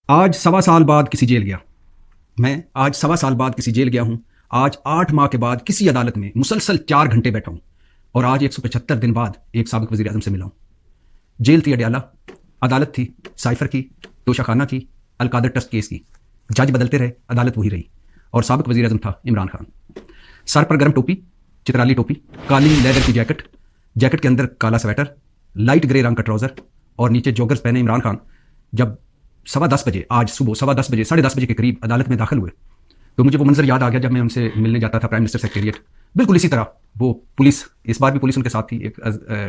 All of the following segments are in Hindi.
आज सवा साल बाद किसी जेल गया। मैं आज सवा साल बाद किसी जेल गया हूँ। आज 8 माह के बाद किसी अदालत में मुसलसल 4 घंटे बैठा हूँ और आज 175 दिन बाद एक साबिक वज़ीर आज़म से मिला हूँ। जेल थी अडयाला, अदालत थी साइफर की, तोशाखाना की, अलकादर ट्रस्ट केस की। जज बदलते रहे, अदालत वही रही और साबिक वज़ीर आज़म था इमरान खान। सर पर गर्म टोपी, चित्राली टोपी, काली लेदर की जैकेट, जैकेट के अंदर काला स्वेटर, लाइट ग्रे रंग का ट्राउज़र और नीचे जॉगर्स पहने इमरान खान जब 10:15 बजे, आज सुबह 10:15 बजे, 10:30 बजे के करीब अदालत में दाखिल हुए तो मुझे वो मंजर याद आ गया जब मैं उनसे मिलने जाता था प्राइम मिनिस्टर सेक्रेटेरिएट। बिल्कुल इसी तरह वो पुलिस, इस बार भी पुलिस उनके साथ थी, एक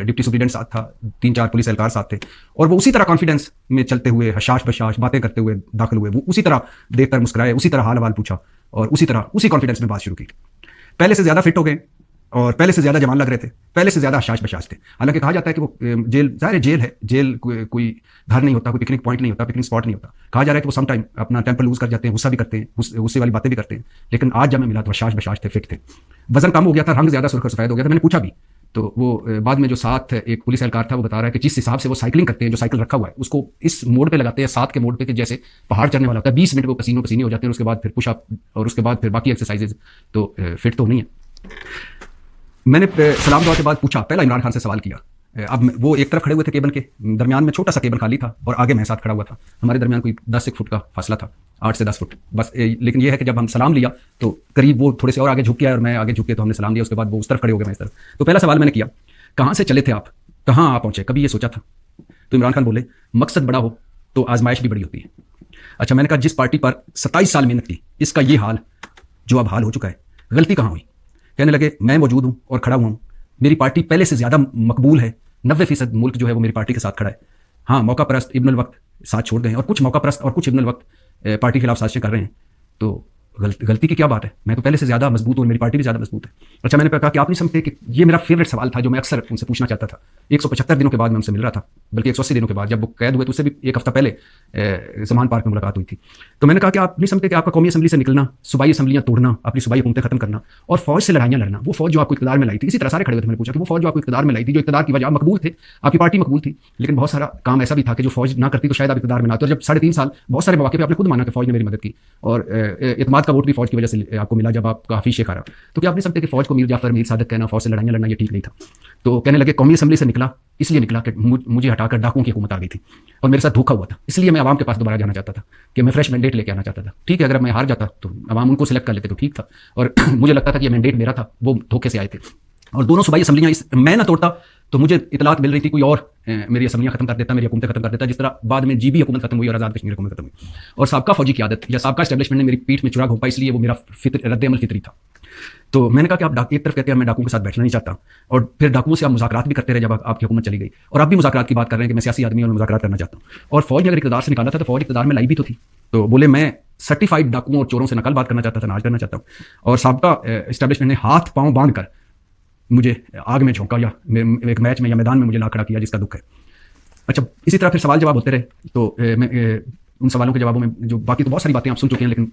डिप्टी सुप्रीडेंट साथ था, 3-4 पुलिस एहलकार साथ थे और वो उसी तरह कॉन्फिडेंस में चलते हुए, हशाश बशाश बातें करते हुए दाखिल हुए। वो उसी तरह देखकर मुस्कुराए, उसी तरह हाल हवाल पूछा और उसी तरह उसी कॉन्फिडेंस में बात शुरू की। पहले से ज़्यादा फिट हो गए और पहले से ज़्यादा जवान लग रहे थे, पहले से ज़्यादा हशाश बशाश थे। हालांकि कहा जाता है कि वो जेल, ज़ाहिर जेल है, जेल कोई घर नहीं होता, कोई पिकनिक पॉइंट नहीं होता, पिकनिक स्पॉट नहीं होता। कहा जा रहा है कि वो सम टाइम अपना टेम्पर लूज कर जाते हैं, गुस्सा भी करते हैं, गुस्से वाली बातें भी करते हैं। लेकिन आज जब मैं मिला तो हशाश बशाश थे, फिट थे, वजन कम हो गया था, रंग ज़्यादा सुर्ख और सफ़ेद हो गया था। मैंने पूछा भी तो वो बाद में जो साथ एक पुलिस एहलकार था वो बता रहा है कि जिस हिसाब से वो साइकिलिंग करते हैं, जो साइकिल रखा हुआ है उसको इस मोड़ पे लगाते हैं, 7 के मोड़ पे, कि जैसे पहाड़ चढ़ने वाला होता है। 20 मिनट वो पसीनों पसीने हो जाते हैं, उसके बाद फिर पुशअप और उसके बाद फिर बाकी एक्सरसाइजेज। तो फिट तो नहीं है। मैंने सलाम दुआ के बाद पूछा, पहला इमरान खान से सवाल किया। अब वो एक तरफ खड़े हुए थे केबल के, दरमियान में छोटा सा केबल खाली था और आगे मैं साथ खड़ा हुआ था। हमारे दरमियान कोई 10 फुट का फासला था, 8 से 10 फुट बस। लेकिन ये है कि जब हम सलाम लिया तो करीब वो थोड़े से और आगे झुक गया और मैं आगे झुके तो हमने सलाम लिया। उसके बाद वो उस तरफ खड़े हो गए, मैं इस तरफ। तो पहला सवाल मैंने किया, कहाँ से चले थे आप, कहाँ आप पहुँचे, कभी ये सोचा था? तो इमरान खान बोले, मकसद बड़ा हो तो आजमाइश भी बड़ी होती है। अच्छा, मैंने कहा जिस पार्टी पर 27 साल मेहनत की, इसका ये हाल जो अब हाल हो चुका है, गलती कहाँ हुई? कहने लगे, मैं मौजूद हूँ और खड़ा हुआ हूँ, मेरी पार्टी पहले से ज़्यादा मकबूल है, 90% मुल्क जो है वो मेरी पार्टी के साथ खड़ा है। हाँ, मौका परस्त इब्नुल वक्त साथ छोड़ गए हैं और कुछ मौका परस्त और कुछ इब्नुल वक्त पार्टी के खिलाफ साजिशें कर रहे हैं। तो गलती की क्या बात है? मैं तो पहले से ज़्यादा मजबूत हूँ, मेरी पार्टी भी ज़्यादा मजबूत है। अच्छा, मैंने कहा कि आप नहीं समझते कि ये मेरा फेवरेट सवाल था जो मैं अक्सर उनसे पूछना चाहता था। 175 दिनों के बाद मैं उनसे मिल रहा था, बल्कि 180 दिनों के बाद, जब वो कैद हुए तो उससे भी एक हफ्ता पहले ज़मान पार्क में मुलाकात हुई थी। तो मैंने कहा कि आप नहीं समझते कि आपका कौमी असम्बली से निकलना, सूबाई असम्बलियाँ तोड़ना, अपनी सूबाई हुकूमतें खत्म करना और फौज से लड़ाइयाँ लड़ना, वो फौज जो आपको इक़्तिदार में लाई थी, इसी तरह सारे खड़े हुए थे, मैंने पूछा कि वो फौज जो आपको इक़्तिदार में लाई थी, जो इक़्तिदार की वजह आप मकबूल थे, आपकी पार्टी मकबूल थी, लेकिन बहुत सारा काम ऐसा भी था कि जो फौज ना करती तो शायद आप इक़्तिदार में ना आते। और जब 3.5 साल बहुत सारे मौके पर आपने खुद माना कि फौज ने मेरी मदद की और एतमाद का वोट भी फौज की वजह से आपको मिला जब आप काफ़ी शेख आ रहा। तो क्या आप नहीं समझते कि फौज को मीर जाफर, मीर सादक कहना, फौज से लड़ाइयाँ लड़ना ये ठीक नहीं था? तो कहने लगे, कौमी असम्बली से निकला इसलिए निकला कि मुझे हटाकर डाकुओं की हुकूमत आ गई थी और मेरे साथ धोखा हुआ था, इसलिए मैं आवाम के पास दोबारा जाना चाहता था कि मैं फ्रेश मैंडेट लेके आना चाहता था। ठीक है, अगर मैं हार जाता तो आवाम उनको सिलेक्ट कर लेते तो ठीक था, और मुझे लगता था कि ये मैंडेट मेरा था, वो धोखे से आए थे। और दोनों सूबाई असम्बलियाँ मैं ना तोड़ता तो मुझे इतलात मिल रही थी कोई और मेरी असम्बलियाँ खत्म कर देता, मेरी हुकूमतें खत्म कर देता, जिस तरह बाद में जीबी हुकूमत खत्म हुई और आज़ाद कश्मीर हुकूमत खत्म हुई। और साबका फौजी की आदत या साबका एस्टेब्लिशमेंट ने मेरी पीठ में चुरा घोंपा, इसलिए वो मेरा रद्द-ए-अमल फितरी था। तो मैंने कहा कि आप एक तरफ कहते हैं मैं डाकुओं के साथ बैठना नहीं चाहता और फिर डाकुओं से आप मुज़ाकरात भी करते रहे जब आपकी हुकूमत चली गई, और आप भी मुज़ाकरात की बात कर रहे हैं कि मैं सियासी आदमी और मुज़ाकरात करना चाहता हूँ। और फौज ने अगर इक़्तिदार से निकाला था तो फौज इक़्तिदार में लाई भी तो थी। तो बोले, मैं सर्टिफाइड डाकुओं और चोरों से नकल बात करना चाहता था, नाज करना चाहता हूँ। और साबका एस्टेब्लिशमेंट ने हाथ पाँव बांध कर मुझे आग में झोंका या एक मैच में या मैदान में मुझे ला खड़ा किया, जिसका दुख है। अच्छा, इसी तरह फिर सवाल जवाब होते रहे। तो मैं उन सवालों के जवाबों में जो बाकी तो बहुत सारी बातें आप सुन चुके हैं, लेकिन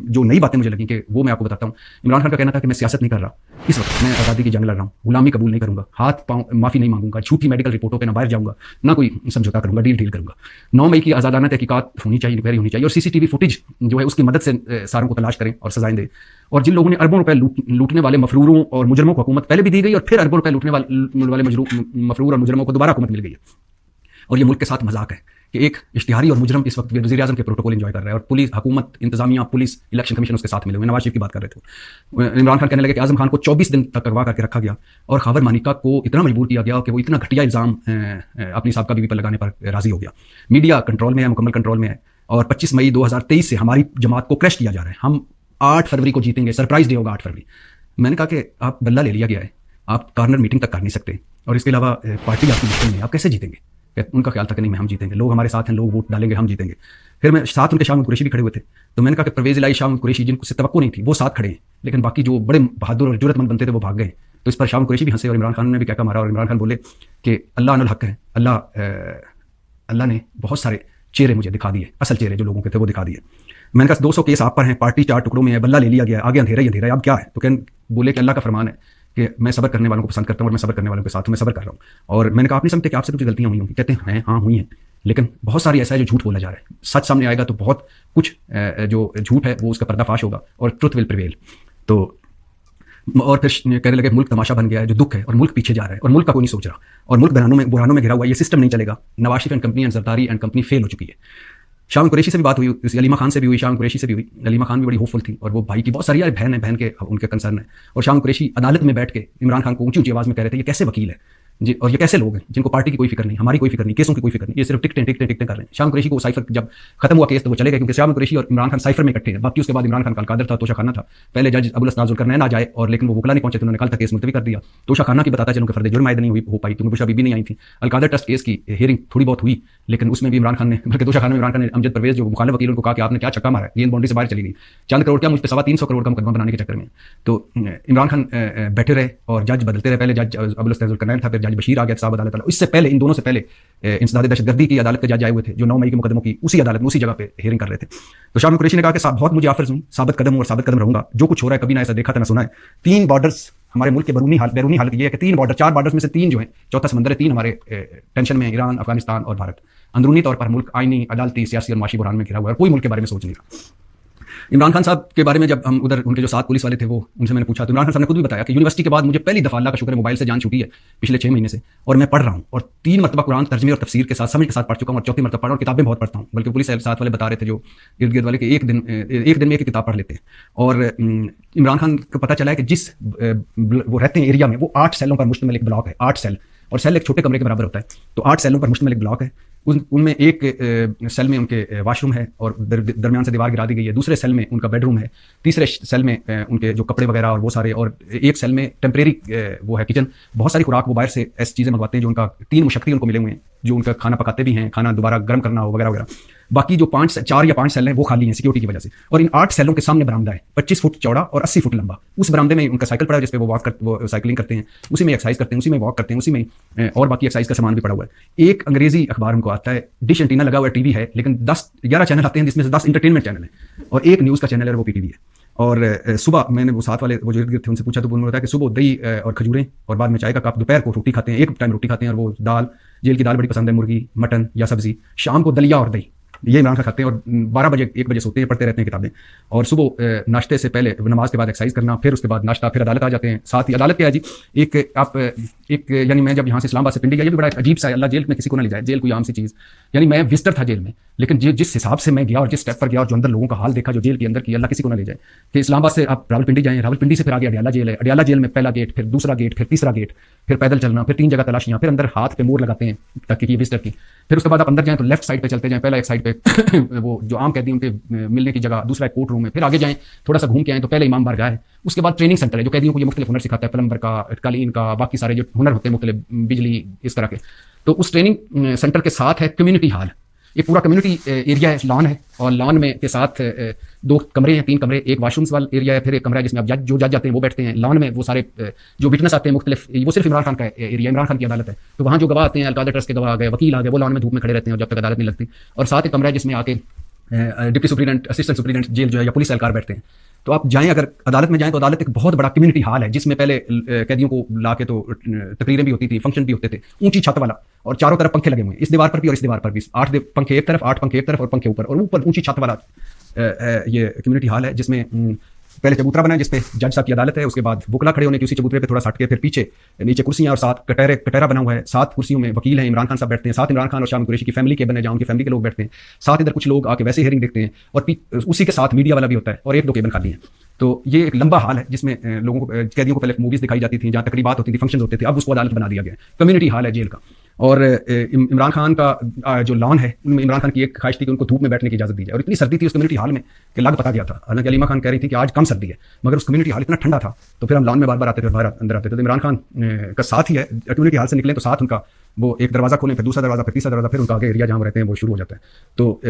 जो नई बातें मुझे लगी कि वो मैं आपको बताता हूँ। इमरान खान का कहना था कि मैं सियासत नहीं कर रहा, इस वक्त मैं आज़ादी की जंग लड़ रहा हूँ, गुलामी कबूल नहीं करूँगा, हाथ पाँव माफ़ी नहीं मांगूंगा, झूठी मेडिकल रिपोर्टों पर ना बाहर जाऊँगा, ना कोई समझौता करूँगा, डील करूँगा। 9 मई की आज़ादाना तहकीकात होनी चाहिए, इंक्वायरी होनी चाहिए और CCTV फुटेज जो है उसकी मदद से सारों को तलाश करें और सजाएं दें। और जिन लोगों ने अरबों रुपए लूटने वाले मफरूरों और मुजरमों को हुकूमत पहले भी दी गई और फिर अरबों रुपए लूटने वाले मफरूर और मुजरमों को दोबारा हुकूमत मिल गई है। और ये मुल्क के साथ मजाक है कि एक इश्तिहारी और मुजरम इस वक्त वज़ीर आज़म के प्रोटोकॉल एंजॉय कर रहा है और पुलिस, हुकूमत, इंतजामिया, पुलिस, इलेक्शन कमीशन उसके साथ मिले हुए। नवाज शरीफ की बात कर रहे थे। इमरान खान कहने लगे कि आज़म खान को 24 दिन तक अगवा करके रखा गया और खबर मानिका को इतना मजबूर किया गया कि वो इतना घटिया इल्ज़ाम अपनी साबका बीवी पर लगाने पर राजी हो गया। मीडिया कंट्रोल में है, मुकम्मल कंट्रोल में है और 25 मई 2023 से हमारी जमात को क्रैश किया जा रहा है। हम 8 फरवरी को जीतेंगे, सरप्राइज डे होगा 8 फरवरी। मैंने कहा कि आप बल्ला ले लिया गया है, आप कॉर्नर मीटिंग तक कर नहीं सकते और इसके अलावा पार्टी आपकी मुश्किल में है, आप कैसे जीतेंगे? उनका ख्याल था कि नहीं, मैं हम जीतेंगे, लोग हमारे साथ हैं, लोग वोट डालेंगे, हम जीतेंगे। फिर मैं साथ उनके शाह महमूद कुरैशी भी खड़े हुए थे। तो मैंने कहा कि परवेज़ इलाही, शाह महमूद कुरैशी, जिनको से तवक्को नहीं थी, वो साथ खड़े हैं, लेकिन बाकी जो बड़े बहादुर और जुर्रतमंद बनते थे वो भाग गए। तो इस पर शाह महमूद कुरैशी भी हंसे और इमरान खान ने भी क्या मारा और इमरान खान बोले कि अल्लाह अल हक है, अल्लाह ने बहुत सारे चेहरे मुझे दिखा दिए, असल चेहरे जो लोगों के थे वो दिखा दिए। मैंने कहा 200 केस आप पर हैं, पार्टी 4 टुकड़ों में है, बल्ला ले लिया गया, आगे अंधेरा ही अंधेरा है, अब क्या है? तो बोले कि अल्लाह का फरमान है कि मैं सब्र करने वालों को पसंद करता हूँ और मैं सब्र करने वालों के साथ हूँ, मैं सब्र कर रहा हूँ। और मैंने कहा आप नहीं समझते कि आपसे कुछ गलतियाँ हुई होंगी? कहते हैं हाँ हुई हैं, लेकिन बहुत सारी ऐसा है जो झूठ बोला जा रहा है। सच सामने आएगा तो बहुत कुछ जो झूठ है वो उसका पर्दाफाश होगा और ट्रुथ विल प्रिवेल। तो और फिर कहने लगे मुल्क तमाशा बन गया है, जो दुख है, और मुल्क पीछे जा रहा है और मुल्क का कोई नहीं सोच रहा और मुल्क बुरानों में घिरा हुआ, ये सिस्टम नहीं चलेगा। Nawaz Sharif and company and Zardari and company fail हो चुकी है। शाम कुरैशी से भी बात हुई, अलीमा खान से भी हुई, शाम कुरैशी से भी हुई। अलीमा खान भी बड़ी होपफुल थी और वो भाई की बहुत सारी बहन है, बहन के उनके कंसर्न है। और शाम कुरैशी अदालत में बैठ के इमरान खान को ऊंची ऊंची आवाज में कह रहे थे ये कैसे वकील है जी, और ये कैसे लोग हैं जिनको पार्टी की कोई फिक्र नहीं, हमारी कोई फिक्र नहीं, केसों की कोई फिक्र नहीं, ये सिर्फ टिकटें कर रहे हैं। शाम कुरैशी को साइफर जब खत्म हुआ केस तो वो चले गए, क्योंकि शाम कुरैशी और इमरान खान साइफर में इकट्ठे हैं। बाकी उसके बाद इमरान खान का अलकादर था, तोशा खाना था। पहले जज अबुल अस्ताद जुल्करनैन आ जाए और लेकिन वो वकला नहीं पहुंचे, तो उन्होंने कल तक केस मुलतवी कर दिया। तोशा खाना की बताता चलूं कि फर्द जुर्म आयद नहीं हो पाई, क्योंकि बुशरा बीबी नहीं आई थी। अलकादर ट्रस्ट केस की हियरिंग थोड़ी बहुत हुई, लेकिन उसमें भी इमरान खान ने, बल्कि तोशा खाना में इमरान खान ने अमजद परवेज जो मुखालिफ वकील उनको कहा कि आपने क्या छक्का मारा है, गेंद बाउंड्री से बाहर चली गई, चंद करोड़ क्या मुझ पर 325 करोड़ का मुकदमा बनाने के चक्कर में। तो इमरान खान बैठे रहे और जज बदलते रहे। पहले जज अबुल अस्ताद जुल्करनैन था, फिर जज बशीर आ गया साहब अदालत वाला। इससे पहले इन दोनों से पहले इंसदाद दहशतगर्दी की अदालत के जज आए हुए थे, जो 9 मई के मुकदमों की उसी अदालत में उसी जगह पे हियरिंग कर रहे थे। तो शाम कुरैशी ने कहा कि साहब बहुत मुझे आफर्स हुई, साबित कदम हूं और साबित कदम रहूंगा, जो कुछ हो रहा है कभी ना ऐसा देखा था ना सुना है। 3 बॉर्डर्स हमारे मुल्क के बैरूनी हालत ये है कि 3 बॉर्डर, 4 बॉर्डर्स में से 3 जो है, चौथा समंदर है, 3 हमारे टेंशन में, ईरान, अफगानिस्तान और भारत। अंदरूनी तौर पर मुल्क आईनी, अदालती, सियासी और माशी बुरान में घिरा हुआ है, कोई मुल्क के बारे में सोच नहीं रहा। इमरान खान साहब के बारे में जब हम उधर उनके जो 7 पुलिस वाले थे वो उनसे मैंने पूछा, तो इमरान खान साहब ने खुद भी बताया कि यूनिवर्सिटी के बाद मुझे पहली दफा, अल्लाह का शुक्र है, मोबाइल से जान छूटी है पिछले 6 महीने से, और मैं पढ़ रहा हूँ और 3 मरतबा कुरान तर्जमे और तफसीर के साथ समझ के साथ पढ़ चुका हूँ, और 4थी मरतबा पढ़ और किताबें बहुत पढ़ता हूँ। बल्कि पुलिस साथ वाले बता रहे थे जो इर्द गिर्द वाले कि एक दिन में एक किताब पढ़ लेते हैं। और इमरान खान को पता चला है कि जिस वो रहते हैं एरिया में, वो 8 सेलों पर मुश्तमिल एक ब्लॉक है, 8 सेल, और सेल एक छोटे कमरे के बराबर होता है। तो 8 सेलों पर मुश्तमिल एक ब्लॉक है। उनमें एक सेल में उनके वाशरूम है और दरमियान से दीवार गिरा दी गई है। दूसरे सेल में उनका बेडरूम है। तीसरे सेल में उनके जो कपड़े वगैरह और वो सारे, और एक सेल में टेम्परेरी वो है किचन। बहुत सारी खुराक वो बाहर से ऐसी चीज़ें मंगवाते हैं जो उनका 3 मुशक्की उनको मिले हुए हैं, जो उनका खाना पकाते भी हैं, खाना दोबारा गर्म करना हो वगैरह वगैरह। बाकी जो 4 या 5 सेल हैं वो खाली हैं सिक्योरिटी की वजह से। और इन 8 सेलों के सामने बरामदा है 25 फुट चौड़ा और 80 फुट लंबा। उस बरामदे में उनका साइकिल पड़ा है जिस पे वो साइकिलिंग करते हैं, उसी में एक्सरसाइज करते हैं, उसी में वॉक करते हैं, उसी में और बाकी एक्सरसाइज का सामान भी पड़ा हुआ है। एक अंग्रेजी अखबार उनको आता है, डिश एंटीना लगा हुआ टीवी है, लेकिन 10-11 चैनल आते हैं जिसमें से 10 इंटरटेनमेंट चैनल है और एक न्यूज़ का चैनल है, वो पीटीवी है। और सुबह मैंने वो साथ वाले वो जो इर्द गिर्द थे उनसे पूछा तो उन्होंने बताया कि सुबह दही और खजूरें और बाद में चाय का कप, दोपहर को रोटी खाते हैं, एक टाइम रोटी खाते हैं, और वो दाल, जेल की दाल बड़ी पसंद है, मुर्गी, मटन या सब्जी। शाम को दलिया और दही, ये इमरान खान खाते हैं, और 12 बजे 1 बजे सोते हैं, पढ़ते रहते हैं किताबें। और सुबह नाश्ते से पहले, नमाज के बाद एक्सरसाइज करना, फिर उसके बाद नाश्ता, फिर अदालत आ जाते हैं। साथ ही अदालत क्या है जी, एक यानी मैं जब यहाँ से इस्लामाबाद से पिंडी गया, ये भी बड़ा अजीब सा है, अल्लाह जेल में किसी को ना ले जाए, जेल कोई आम सी चीज़। यानी मैं विजिटर था जेल में, लेकिन जिस हिसाब से मैं गया और जिस स्टेप पर गया और जो अंदर लोगों का हाल देखा, जो जेल के अंदर की, अल्लाह किसी को ना ले जाए। कि इस्लामाबाद से आप रावलपिंडी जाएं, रावलपिंडी से फिर आगे अडियाला जेल है, अडियाला जेल में पहला गेट, फिर दूसरा गेट, फिर तीसरा गेट, फिर पैदल चलना, फिर 3 जगह तलाशियाँ, फिर अंदर हाथ पे मोर लगाते हैं ताकि ये विजिटर की। फिर उसके बाद आप अंदर जाएं तो लेफ्ट साइड पे चलते जाएं, पहला एक साइड पे वो जो आम कैदी उनके मिलने की जगह, दूसरा एक कोर्ट रूम है, फिर आगे जाएं थोड़ा सा घूम के आए तो पहले इमाम बारगाह है। उसके बाद ट्रेनिंग सेंटर है जो कैदियों को ये मुख्तलिफ हुनर सिखाता है, प्लम्बर का, कालीन का, बाकी सारे जो हुनर होते हैं मुख्तलिफ, बिजली, इस तरह के। तो उस ट्रेनिंग सेंटर के साथ है कम्युनिटी हॉल, ये पूरा कम्युनिटी एरिया है, लॉन है, और लॉन में के साथ 2 कमरे हैं, 3 कमरे, एक वाशरूम्स वाला एरिया है, फिर एक कमरा है जिसमें आप जज जाते हैं वो बैठते हैं। लॉन में वो सारे जो विटनेस आते हैं मुख्तलिफ, वो सिर्फ इमरान खान का एरिया, इमरान खान की अदालत है, तो वहाँ जो गवाह आते हैं, अलकादर ट्रस्ट के गवाह आ गए, वकील आ गए, वो लॉन में धूप में खड़े रहते हैं और जब तक अदालत नहीं लगती। और साथ एक कमरा है जिसमें आके deputy superintendent, assistant superintendent jail जो है, या पुलिस एहलकार बैठते हैं। तो आप जाएं, अगर अदालत में जाएं तो अदालत एक बहुत बड़ा कम्युनिटी हॉल है जिसमें पहले कैदियों को ला के तो तकरीरें भी होती थी, फंक्शन भी होते थे, ऊंची छत वाला, और चारों तरफ पंखे लगे हुए हैं, इस दीवार पर भी और इस दीवार पर भी 8 पंखे एक तरफ, 8 पंखे एक तरफ, और पंखे ऊपर, और ऊपर ऊंची छत वाला ये कम्युनिटी हॉल है जिसमें पहले चबूतरा बना है जिसपे जज साहब की अदालत है, उसके बाद वकला खड़े होने की उसी चबूतरे पे थोड़ा हट के, फिर पीछे नीचे कुर्सियां और 7 कटहरा बना हुआ है। 7 कुर्सियों में वकील हैं, इमरान खान साहब बैठते हैं, साथ इमरान खान और शाम कुरैशी की फैमिली के बने, जहाँ उनकी फैमिली के लोग बैठते हैं, साथ इधर कुछ लोग आके वैसे हियरिंग देखते हैं, और उसी के साथ मीडिया वाला भी होता है, और 1-2 केबन खाली हैं। तो ये एक लंबा हाल है जिसमें लोगों को, कैदियों को पहले मूवीज दिखाई जाती थी, जहाँ तकरीबात होती थी, फंक्शन होते थे, अब उसको अदालत बना दिया गया, कम्युनिटी हाल है जेल का। और इमरान खान का जो लॉन है, उनमें इमरान खान की एक ख्वाहिश थी कि उनको धूप में बैठने की इजाजत दी जाए, और इतनी सर्दी थी उस कम्युनिटी हॉल में कि लग पता गया था। हालांकि अलीमा खान कह रही थी कि आज कम सर्दी है, मगर उस कम्युनिटी हॉल इतना ठंडा था, तो फिर हम लॉन में बार बार आते थे, बाहर अंदर आते थे। तो इमरान खान का साथ ही है, कम्युनिटी हॉल से निकले तो साथ उनका वो एक दरवाजा खोलें, फिर दूसरा दरवाजा, फिर तीसरा दरवाजा, फिर उनका आगे एरिया जहाँ रहते हैं वो शुरू हो जाता है। तो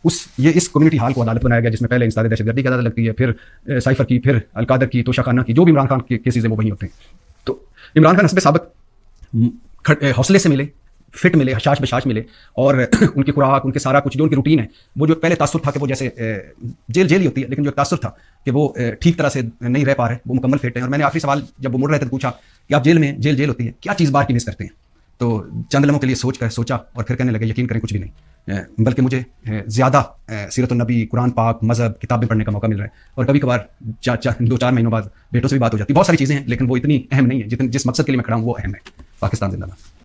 इस कम्युनिटी हॉल को अदालत बनाया गया जिसमें पहले इंसदाद दहशतगर्दी की अदालत लगती है, फिर साइफर की, फिर अलकादर की, तोशा खाना की, जो भी इमरान खान के केसेज हैं वो वहीं होते हैं। तो इमरान खान हस्बे साबिक हौसले से मिले, फिट मिले, हशाश बशाश मिले, और उनकी खुराक, उनके सारा कुछ जो उनकी रूटीन है, वो जो पहले तासुर था कि वो जैसे जेल ही होती है, लेकिन जो तासुर था कि वो ठीक तरह से नहीं रह पा रहे, वो मुकम्मल फिट है। और मैंने आखिरी सवाल जब वो मुड़ रहे थे तो पूछा कि आप जेल होती है, क्या चीज़ बाहर की मिस करते हैं? तो चंद लम्हों के लिए सोचा और फिर कहने लगे यकीन करें कुछ भी नहीं, बल्कि मुझे ज़्यादा सीरत-उन-नबी, कुरान पाक, मज़हब, किताबें पढ़ने का मौका मिल रहा है। और कभी कभार 2-4 महीनों बाद बेटों से भी बात हो जाती है। बहुत सारी चीज़ें हैं, लेकिन वो इतनी अहम नहीं है जिस मकसद के लिए मैं खड़ा हूँ वो अहम है। पाकिस्तान जिंदाबाद।